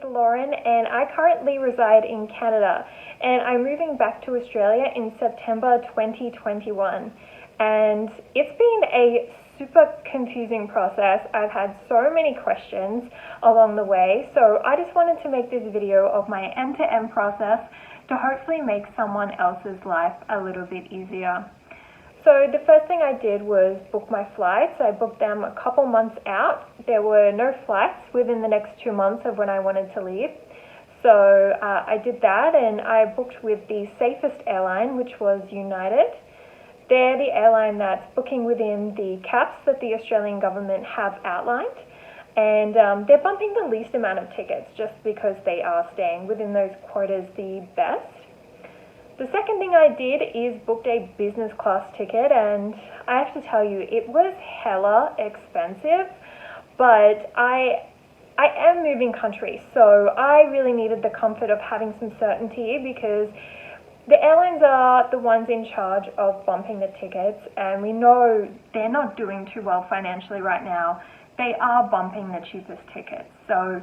Lauren and I currently reside in Canada, and I'm moving back to Australia in September 2021. And it's been a super confusing process. I've had so many questions along the way, so I just wanted to make this video of my end-to-end process to hopefully make someone else's life a little bit easier. So the first thing I did was book my flights. I booked them a couple months out. There were no flights within the next 2 months of when I wanted to leave. So I did that, and I booked with the safest airline, which was United. They're the airline that's booking within the caps that the Australian government have outlined. And they're bumping the least amount of tickets just because they are staying within those quotas the best. The second thing I did is booked a business class ticket, and I have to tell you, it was hella expensive, but I am moving country, so I really needed the comfort of having some certainty because the airlines are the ones in charge of bumping the tickets, and we know they're not doing too well financially right now. They are bumping the cheapest tickets, so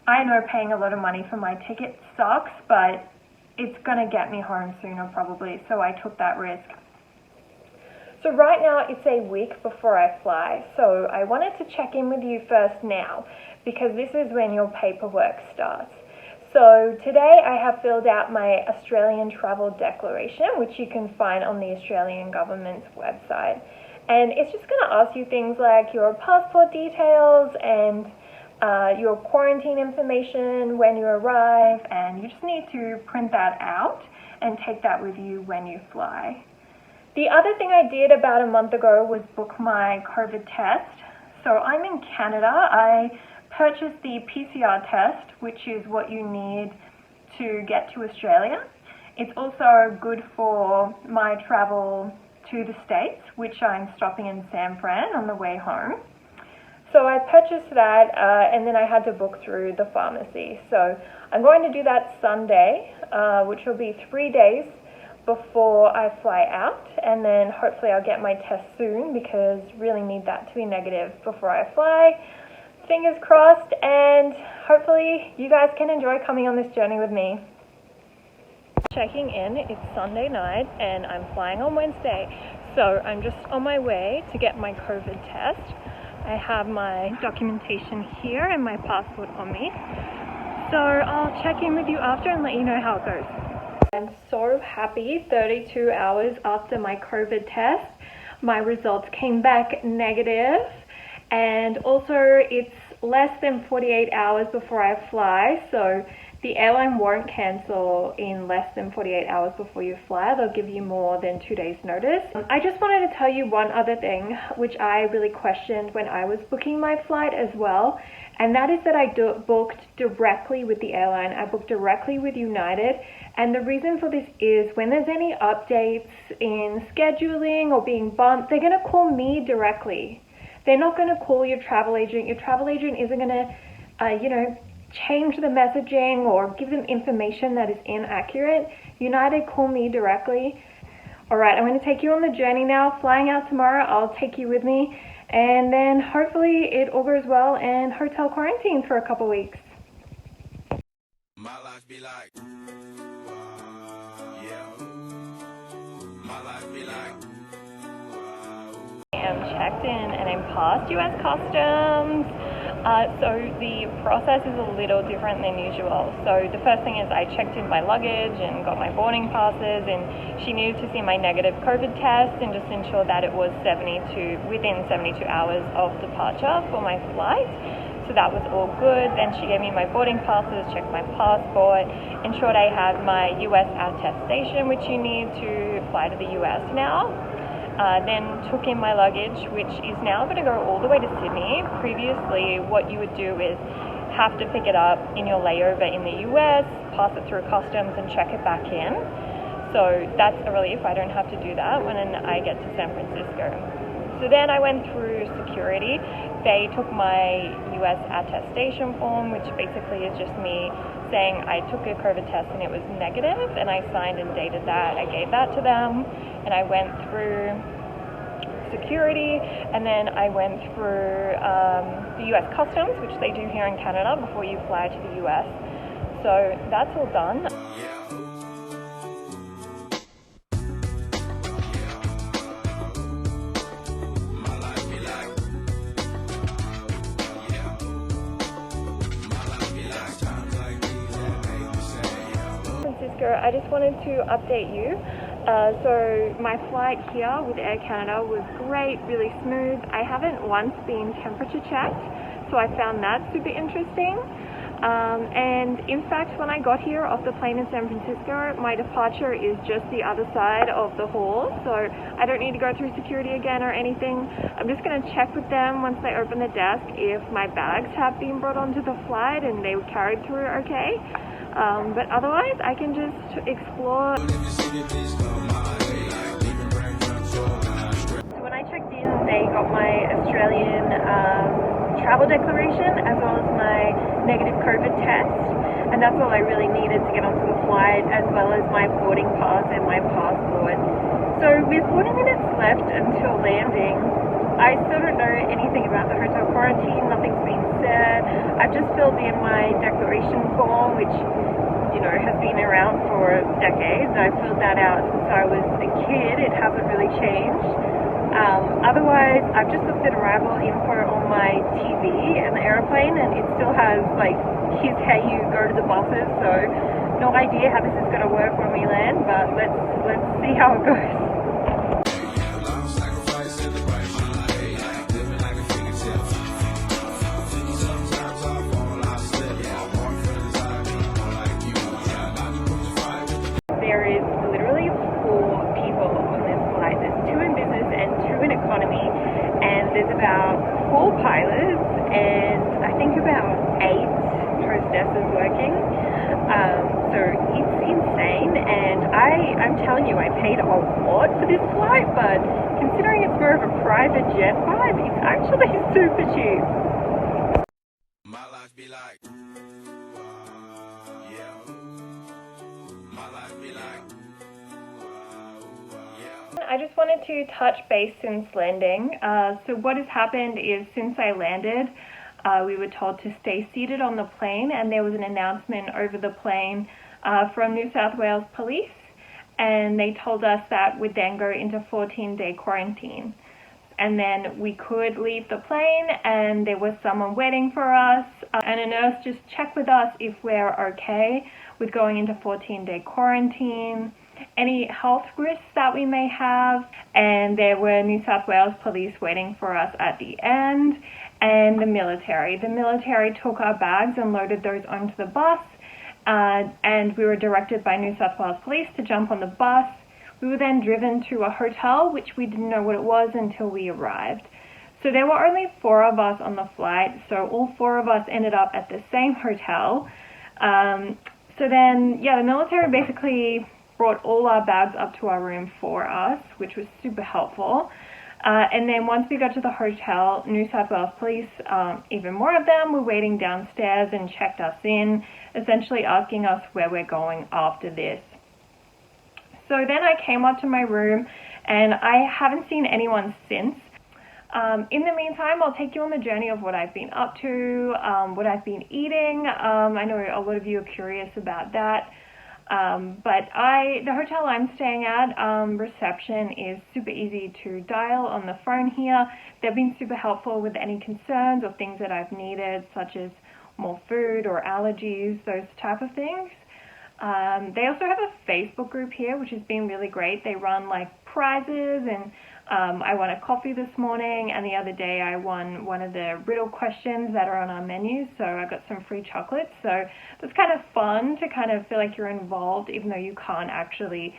I know paying a lot of money for my ticket sucks, but it's going to get me home sooner probably, so I took that risk. So right now it's a week before I fly, so I wanted to check in with you first now because this is when your paperwork starts. So today I have filled out my Australian Travel Declaration, which you can find on the Australian government's website. And it's just going to ask you things like your passport details and your quarantine information when you arrive, and you just need to print that out and take that with you when you fly. The other thing I did about a month ago was book my COVID test. So I'm in Canada. I purchased the PCR test, which is what you need to get to Australia. It's also good for my travel to the States, which I'm stopping in San Fran on the way home. So I purchased that, and then I had to book through the pharmacy. So I'm going to do that Sunday, which will be 3 days before I fly out, and then hopefully I'll get my test soon because really need that to be negative before I fly. Fingers crossed, and hopefully you guys can enjoy coming on this journey with me. Checking in, it's Sunday night and I'm flying on Wednesday. So I'm just on my way to get my COVID test. I have my documentation here and my passport on me. So I'll check in with you after and let you know how it goes. I'm so happy. 32 hours after my COVID test, my results came back negative. And also it's less than 48 hours before I fly. So the airline won't cancel in less than 48 hours before you fly. They'll give you more than 2 days notice. I just wanted to tell you one other thing, which I really questioned when I was booking my flight as well. And that is that I booked directly with the airline. I booked directly with United. And the reason for this is when there's any updates in scheduling or being bumped, they're going to call me directly. They're not going to call your travel agent. Your travel agent isn't going to, change the messaging or give them information that is inaccurate. United call me directly. All right, I'm going to take you on the journey now. Flying out tomorrow, I'll take you with me, and then hopefully it all goes well and hotel quarantine for a couple weeks. My life be like, yeah. My life be like, I am checked in and I'm past US Customs. So the process is a little different than usual. So the first thing is I checked in my luggage and got my boarding passes, and she needed to see my negative COVID test and just ensure that it was within 72 hours of departure for my flight. So that was all good. Then she gave me my boarding passes, checked my passport, ensured I had my US attestation, which you need to fly to the US now. Then took in my luggage, which is now going to go all the way to Sydney. Previously, what you would do is have to pick it up in your layover in the US, pass it through customs and check it back in. So that's a relief. I don't have to do that when I get to San Francisco. So then I went through security. They took my US attestation form, which basically is just me saying I took a COVID test and it was negative, and I signed and dated that. I gave that to them, and I went through security, and then I went through the US Customs, which they do here in Canada before you fly to the US. So that's all done. I just wanted to update you. So my flight here with Air Canada was great, really smooth. I haven't once been temperature checked, so I found that super interesting. And in fact, when I got here off the plane in San Francisco, my departure is just the other side of the hall, so I don't need to go through security again or anything. I'm just going to check with them once they open the desk if my bags have been brought onto the flight and they were carried through okay. But otherwise, I can just explore. So when I checked in, they got my Australian travel declaration as well as my negative COVID test, and that's all I really needed to get onto the flight, as well as my boarding pass and my passport. So with 40 minutes left until landing, I still don't know anything about the hotel quarantine. Nothing's been said. I've just filled in my declaration form, which, you know, has been around for decades. I filled that out since I was a kid. It hasn't really changed. Otherwise, I've just looked at arrival info on my TV and the airplane, and it still has, like, here's how you go to the buses. So no idea how this is going to work when we land, but let's see how it goes. There is literally 4 people on this flight. There's 2 in business and 2 in economy, and there's about 4 pilots and I think about 8 hostesses working. So it's insane, and I'm telling you, I paid a lot for this flight, but considering it's more of a private jet vibe, it's actually super cheap. My life be like, yeah. My life be like, yeah. I just wanted to touch base since landing. So what has happened is, since I landed, we were told to stay seated on the plane, and there was an announcement over the plane from New South Wales Police, and they told us that we'd then go into 14-day quarantine. And then we could leave the plane, and there was someone waiting for us, and a nurse just checked with us if we're okay with going into 14-day quarantine, any health risks that we may have, and there were New South Wales Police waiting for us at the end, and the military. The military took our bags and loaded those onto the bus, and we were directed by New South Wales Police to jump on the bus. We were then driven to a hotel, which we didn't know what it was until we arrived. So there were only 4 of us on the flight, so all 4 of us ended up at the same hotel. So then, yeah, the military basically brought all our bags up to our room for us, which was super helpful. And then once we got to the hotel, New South Wales Police, even more of them, were waiting downstairs and checked us in, essentially asking us where we're going after this. So then I came up to my room, and I haven't seen anyone since. In the meantime, I'll take you on the journey of what I've been up to, what I've been eating. I know a lot of you are curious about that. But the hotel I'm staying at, reception is super easy to dial on the phone here. They've been super helpful with any concerns or things that I've needed, such as more food or allergies, those type of things. They also have a Facebook group here, which has been really great. They run like prizes, and I won a coffee this morning, and the other day I won one of the riddle questions that are on our menu, so I got some free chocolates. So it's kind of fun to kind of feel like you're involved, even though you can't actually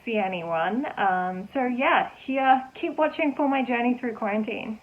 see anyone. So yeah, here, keep watching for my journey through quarantine.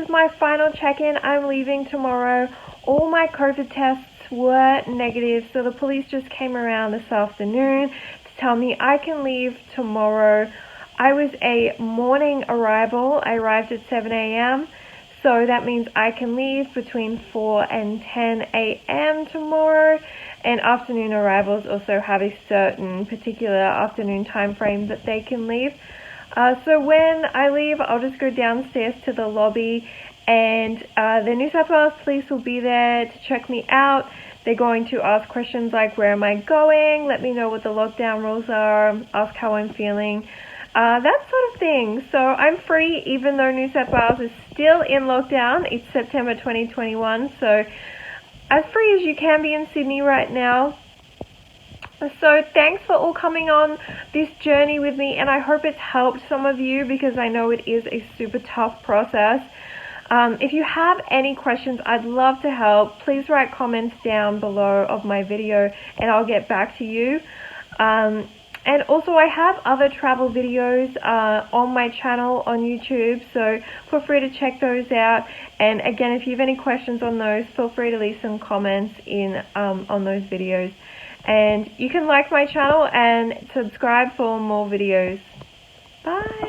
is my final check-in. I'm leaving tomorrow. All my COVID tests were negative, so the police just came around this afternoon to tell me I can leave tomorrow. I was a morning arrival. I arrived at 7 a.m., so that means I can leave between 4 and 10 a.m. tomorrow. And afternoon arrivals also have a certain particular afternoon time frame that they can leave. So when I leave, I'll just go downstairs to the lobby, and the New South Wales police will be there to check me out. They're going to ask questions like, where am I going? Let me know what the lockdown rules are, ask how I'm feeling, that sort of thing. So I'm free even though New South Wales is still in lockdown. It's September 2021, so as free as you can be in Sydney right now. So thanks for all coming on this journey with me, and I hope it's helped some of you because I know it is a super tough process. If you have any questions, I'd love to help. Please write comments down below of my video and I'll get back to you. And also I have other travel videos on my channel on YouTube, so feel free to check those out. And again, if you have any questions on those, feel free to leave some comments in on those videos. And you can like my channel and subscribe for more videos. Bye!